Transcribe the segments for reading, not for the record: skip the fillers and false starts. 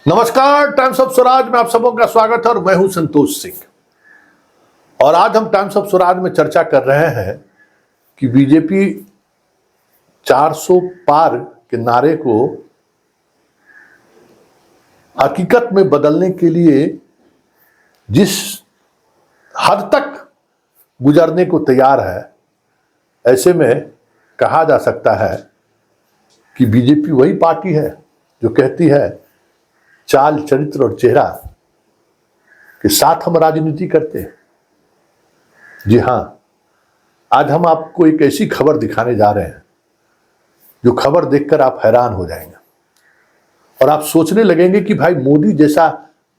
नमस्कार, times of Swaraj में आप सबों का स्वागत है और मैं हूं संतोष सिंह। और आज हम टाइम्स ऑफ स्वराज में चर्चा कर रहे हैं कि बीजेपी 400 पार के नारे को हकीकत में बदलने के लिए जिस हद तक गुजरने को तैयार है, ऐसे में कहा जा सकता है कि बीजेपी वही पार्टी है जो कहती है चाल, चरित्र और चेहरा के साथ हम राजनीति करते हैं। जी हां, आज हम आपको एक ऐसी खबर दिखाने जा रहे हैं जो खबर देखकर आप हैरान हो जाएंगे और आप सोचने लगेंगे कि भाई मोदी जैसा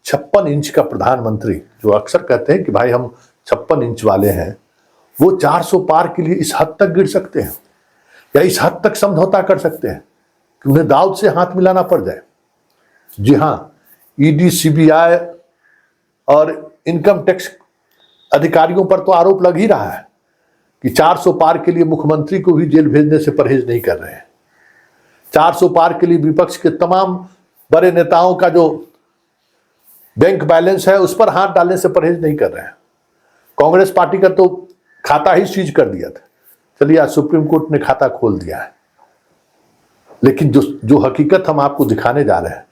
56 इंच का प्रधानमंत्री, जो अक्सर कहते हैं कि भाई हम 56 इंच वाले हैं, वो 400 पार के लिए इस हद तक गिर सकते हैं या इस हद तक समझौता कर सकते हैं कि उन्हें दाऊद से हाथ मिलाना पड़ जाए। जी हां, ईडी, सीबीआई और इनकम टैक्स अधिकारियों पर तो आरोप लग ही रहा है कि 400 पार के लिए मुख्यमंत्री को भी जेल भेजने से परहेज नहीं कर रहे हैं। 400 पार के लिए विपक्ष के तमाम बड़े नेताओं का जो बैंक बैलेंस है उस पर हाथ डालने से परहेज नहीं कर रहे हैं। कांग्रेस पार्टी का तो खाता ही सीज कर दिया था। चलिए, आज सुप्रीम कोर्ट ने खाता खोल दिया है, लेकिन जो हकीकत हम आपको दिखाने जा रहे हैं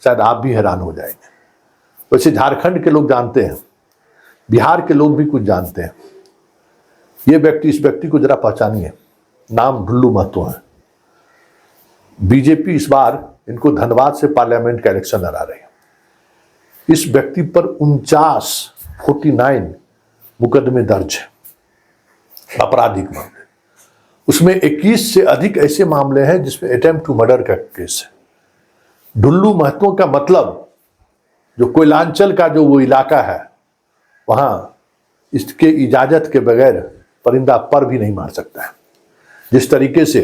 शायद आप भी हैरान हो जाएंगे। वैसे झारखंड के लोग जानते हैं, बिहार के लोग भी कुछ जानते हैं। ये व्यक्ति, इस व्यक्ति को जरा पहचानिए। नाम ढुल्लू महतो है। बीजेपी इस बार इनको धनबाद से पार्लियामेंट का इलेक्शन लड़ा रही है। इस व्यक्ति पर 49 मुकदमे दर्ज है, आपराधिक मामले। उसमें 21 से अधिक ऐसे मामले हैं जिसमें अटेम्प्ट टू मर्डर का केस है। ढुल्लू महतो का मतलब जो कोयलांचल का जो वो इलाका है, वहां इसके इजाजत के बगैर परिंदा पर भी नहीं मार सकता है। जिस तरीके से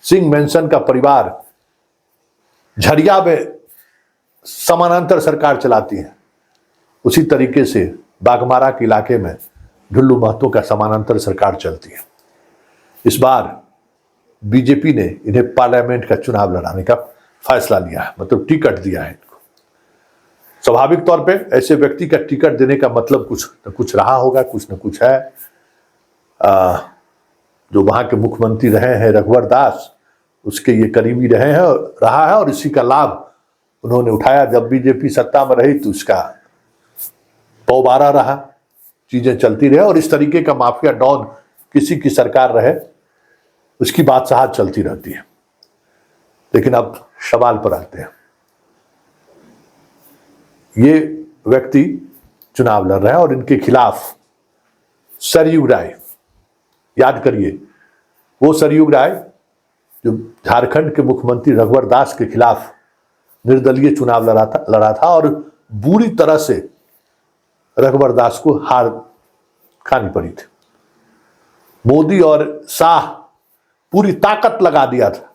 सिंह मेंशन का परिवार झरिया में समानांतर सरकार चलाती है, उसी तरीके से बाघमारा के इलाके में ढुल्लू महतो का समानांतर सरकार चलती है। इस बार बीजेपी ने इन्हें पार्लियामेंट का चुनाव लड़ाने का फैसला लिया है, मतलब टिकट दिया है इनको। स्वाभाविक तौर पे ऐसे व्यक्ति का टिकट देने का मतलब कुछ न कुछ रहा होगा, कुछ न कुछ है। जो वहां के मुख्यमंत्री रहे हैं रघुवर दास, उसके ये करीबी रहे हैं और रहा है, और इसी का लाभ उन्होंने उठाया। जब बीजेपी सत्ता में रही तो उसका पौबारा रहा, चीजें चलती रहे, और इस तरीके का माफिया डॉन किसी की सरकार रहे उसकी बादशाहत चलती रहती है। लेकिन अब सवाल पर आते हैं। ये व्यक्ति चुनाव लड़ रहे हैं और इनके खिलाफ सरयू राय, याद करिए, वो सरयू राय जो झारखंड के मुख्यमंत्री रघुवर दास के खिलाफ निर्दलीय चुनाव लड़ा था और बुरी तरह से रघुवर दास को हार खानी पड़ी थी। मोदी और शाह पूरी ताकत लगा दिया था,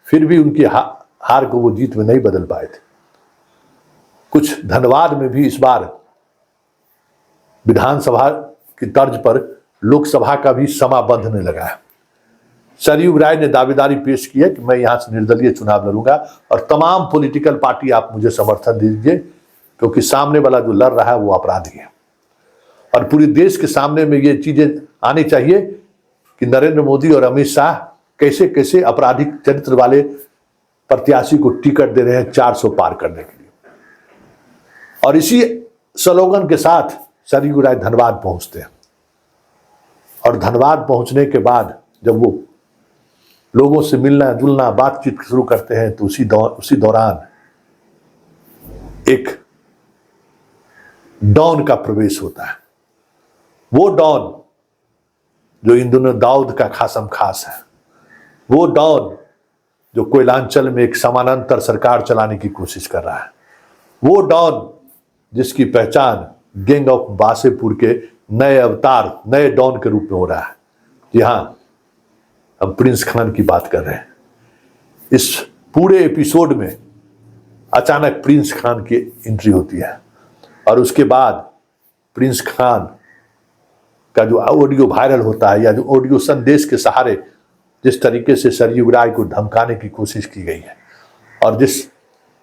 फिर भी उनकी हार को वो जीत में नहीं बदल पाए थे। कुछ धनबाद में भी इस बार विधानसभा की तर्ज पर लोकसभा का भी समा बंधने लगा है। सरयू राय ने दावेदारी पेश की है कि मैं यहां से निर्दलीय चुनाव लड़ूंगा और तमाम पॉलिटिकल पार्टी आप मुझे समर्थन दीजिए, क्योंकि सामने वाला जो लड़ रहा है वो अपराधी है। और पूरे देश के सामने में ये चीजें आनी चाहिए कि नरेंद्र मोदी और अमित शाह कैसे कैसे आपराधिक चरित्र वाले प्रत्याशी को टिकट दे रहे हैं 400 पार करने के लिए। और इसी स्लोगन के साथ सरयू राय धनबाद पहुंचते हैं, और धनबाद पहुंचने के बाद जब वो लोगों से मिलना जुलना बातचीत शुरू करते हैं तो उसी दौरान एक डॉन का प्रवेश होता है। वो डॉन जो इन दोनों दाऊद का खासम खास है, वो डॉन जो कोयलांचल में एक समानांतर सरकार चलाने की कोशिश कर रहा है, वो डॉन जिसकी पहचान गैंग ऑफ वासेपुर के नए अवतार, नए डॉन के रूप में हो रहा है। जी हां, हम प्रिंस खान की बात कर रहे हैं। इस पूरे एपिसोड में अचानक प्रिंस खान की एंट्री होती है और उसके बाद प्रिंस खान का जो ऑडियो वायरल होता है, या जो ऑडियो संदेश के सहारे जिस तरीके से सरयू राय को धमकाने की कोशिश की गई है और जिस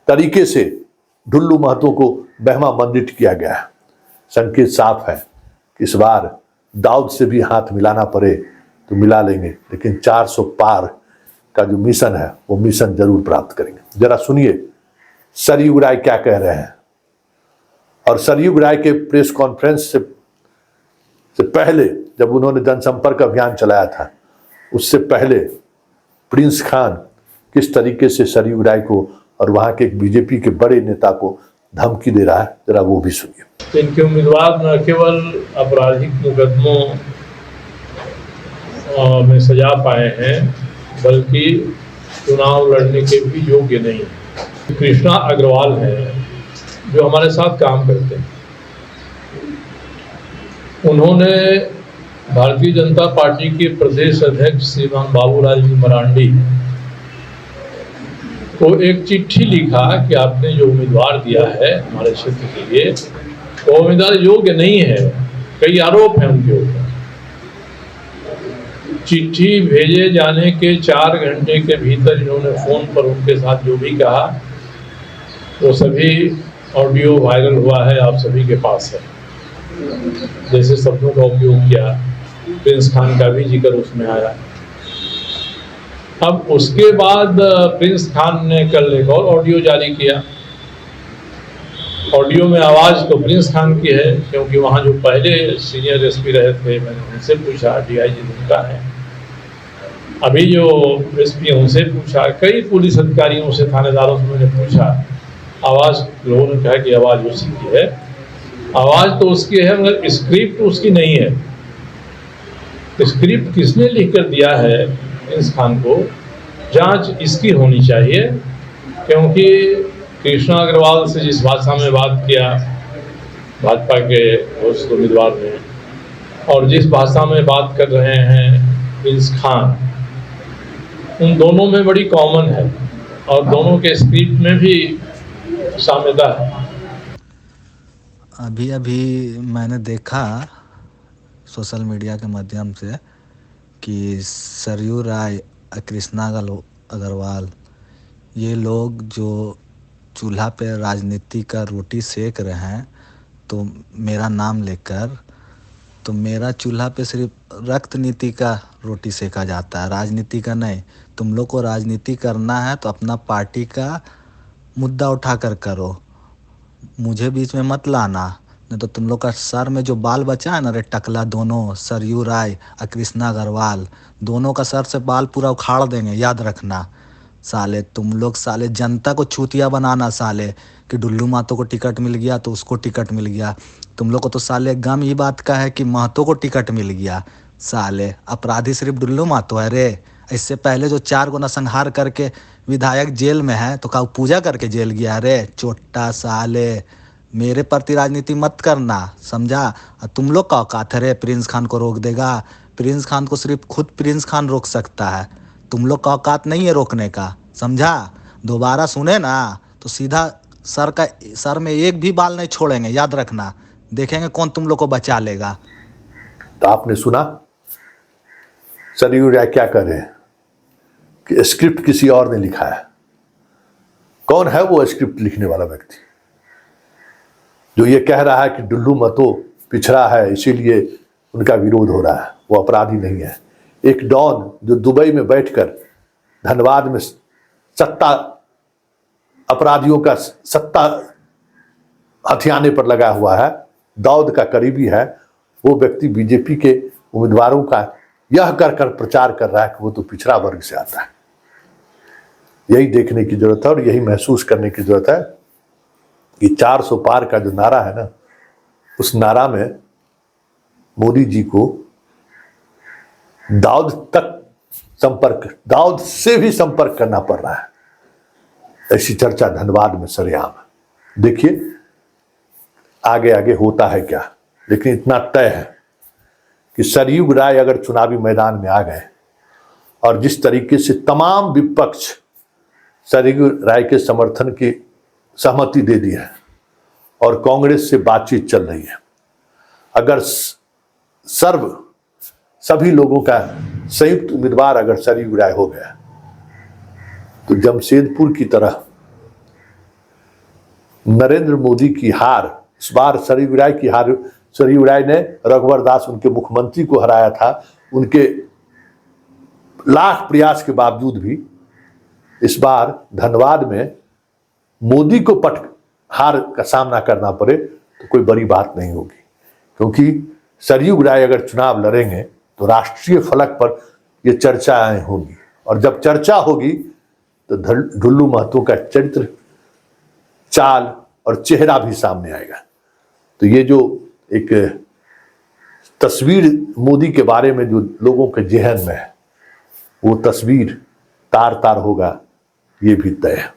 तरीके से ढुल्लू महतो को बहमा मंडित किया गया है। संकेत साफ है कि इस बार दाऊद से भी हाथ मिलाना पड़े तो मिला लेंगे, लेकिन 400 पार का जो मिशन है वो मिशन जरूर प्राप्त करेंगे। जरा सुनिए सरयू राय क्या कह रहे हैं। और सरयू राय के प्रेस कॉन्फ्रेंस से पहले जब उन्होंने जनसंपर्क अभियान चलाया था, उससे पहले प्रिंस खान किस तरीके से सरयू राय को और वहां के एक बीजेपी के बड़े नेता को धमकी दे रहा है, जरा वो भी सुनिए। इनके उम्मीदवार न केवल आपराधिक मुकदमों में सजा पाए हैं, बल्कि चुनाव लड़ने के भी योग्य नहीं। कृष्णा अग्रवाल हैं जो हमारे साथ काम करते हैं। उन्होंने भारतीय जनता पार्टी के प्रदेश अध्यक्ष श्रीमान बाबूलाल जी मरांडी को एक चिट्ठी लिखा कि आपने जो उम्मीदवार दिया है हमारे क्षेत्र के लिए, वो उम्मीदवार योग्य नहीं है, कई आरोप हैं उनके ऊपर। चिट्ठी भेजे जाने के 4 घंटे के भीतर इन्होंने फोन पर उनके साथ जो भी कहा वो सभी ऑडियो वायरल हुआ है, आप सभी के पास है। जैसे शब्दों का उपयोग किया, प्रिंस खान का भी जिक्र उसमें आया। अब उसके बाद प्रिंस खान ने कल एक और ऑडियो जारी किया। ऑडियो में आवाज़ तो प्रिंस खान की है, क्योंकि वहाँ जो पहले सीनियर एसपी रहे थे, मैंने उनसे पूछा, डीआईजी उनका है, अभी जो एसपी उनसे पूछा, कई पुलिस अधिकारियों से, थानेदारों से मैंने पूछा, आवाज़ लोगों ने कहा कि आवाज़ उसी की है। आवाज़ तो उसकी है मगर स्क्रिप्ट उसकी नहीं है। स्क्रिप्ट किसने लिख कर दिया है प्रिंस खान को, जांच इसकी होनी चाहिए। क्योंकि कृष्णा अग्रवाल से जिस भाषा में बात किया भाजपा के उस उम्मीदवार ने, और जिस भाषा में बात कर रहे हैं प्रिंस खान, उन दोनों में बड़ी कॉमन है और दोनों के स्क्रिप्ट में भी साम्यता है। अभी अभी मैंने देखा सोशल मीडिया के माध्यम से कि सरयू राय, कृष्णा अग्रवाल, ये लोग जो चूल्हा पे राजनीति का रोटी सेक रहे हैं, तो मेरा नाम लेकर, तो मेरा चूल्हा पे सिर्फ रक्त नीति का रोटी सेका जाता है, राजनीति का नहीं। तुम लोग को राजनीति करना है तो अपना पार्टी का मुद्दा उठाकर करो, मुझे बीच में मत लाना, नहीं तो तुम लोग का सर में जो बाल बचा है ना रे टकला, दोनों सरयू राय और कृष्णा अग्रवाल, दोनों का सर से बाल पूरा उखाड़ देंगे, याद रखना। साले तुम लोग साले जनता को छूतिया बनाना साले, कि डुल्लू महतो को टिकट मिल गया तो उसको टिकट मिल गया। तुम लोग को तो साले गम ये बात का है कि महतो को टिकट मिल गया। साले अपराधी सिर्फ डुल्लू महतो है रे। इससे पहले जो 4 गुना संहार करके विधायक जेल में है, तो का पूजा करके जेल गया रे चोट्टा साले। मेरे प्रति राजनीति मत करना, समझा। तुम लोग का औकात है रे प्रिंस खान को रोक देगा? प्रिंस खान को सिर्फ खुद प्रिंस खान रोक सकता है, तुम लोग का औकात नहीं है रोकने का, समझा। दोबारा सुने ना तो सीधा सर में एक भी बाल नहीं छोड़ेंगे, याद रखना। देखेंगे कौन तुम लोग को बचा लेगा। तो आपने सुना सरयू राय क्या कर रहे हैं कि स्क्रिप्ट किसी और ने लिखा है। कौन है वो स्क्रिप्ट लिखने वाला व्यक्ति जो ये कह रहा है कि डुल्लू महतो पिछड़ा है इसीलिए उनका विरोध हो रहा है? वो अपराधी नहीं है। एक डॉन जो दुबई में बैठकर धनबाद में सत्ता अपराधियों का सत्ता हथियाने पर लगा हुआ है, दाऊद का करीबी है, वो व्यक्ति बीजेपी के उम्मीदवारों का यह कर प्रचार कर रहा है कि वो तो पिछड़ा वर्ग से आता है। यही देखने की जरूरत है और यही महसूस करने की जरूरत है कि 400 पार का जो नारा है ना, उस नारा में मोदी जी को दाऊद से भी संपर्क करना पड़ रहा है। ऐसी चर्चा धनबाद में सरेआम है। देखिए आगे आगे होता है क्या, लेकिन इतना तय है कि सरयू राय अगर चुनावी मैदान में आ गए और जिस तरीके से तमाम विपक्ष सरयू राय के समर्थन की सहमति दे दी है और कांग्रेस से बातचीत चल रही है, अगर सभी लोगों का संयुक्त उम्मीदवार अगर सरयू राय हो गया तो जमशेदपुर की तरह नरेंद्र मोदी की हार, इस बार सरयू राय की हार, सरयू राय ने रघुवर दास उनके मुख्यमंत्री को हराया था। उनके लाख प्रयास के बावजूद भी इस बार धनबाद में मोदी को हार का सामना करना पड़े तो कोई बड़ी बात नहीं होगी, क्योंकि सरयू राय अगर चुनाव लड़ेंगे तो राष्ट्रीय फलक पर ये चर्चाएं होंगी, और जब चर्चा होगी तो ढुल्लू महतो का चरित्र, चाल और चेहरा भी सामने आएगा। तो ये जो एक तस्वीर मोदी के बारे में जो लोगों के जहन में है, वो तस्वीर तार तार होगा, ये भी तय है।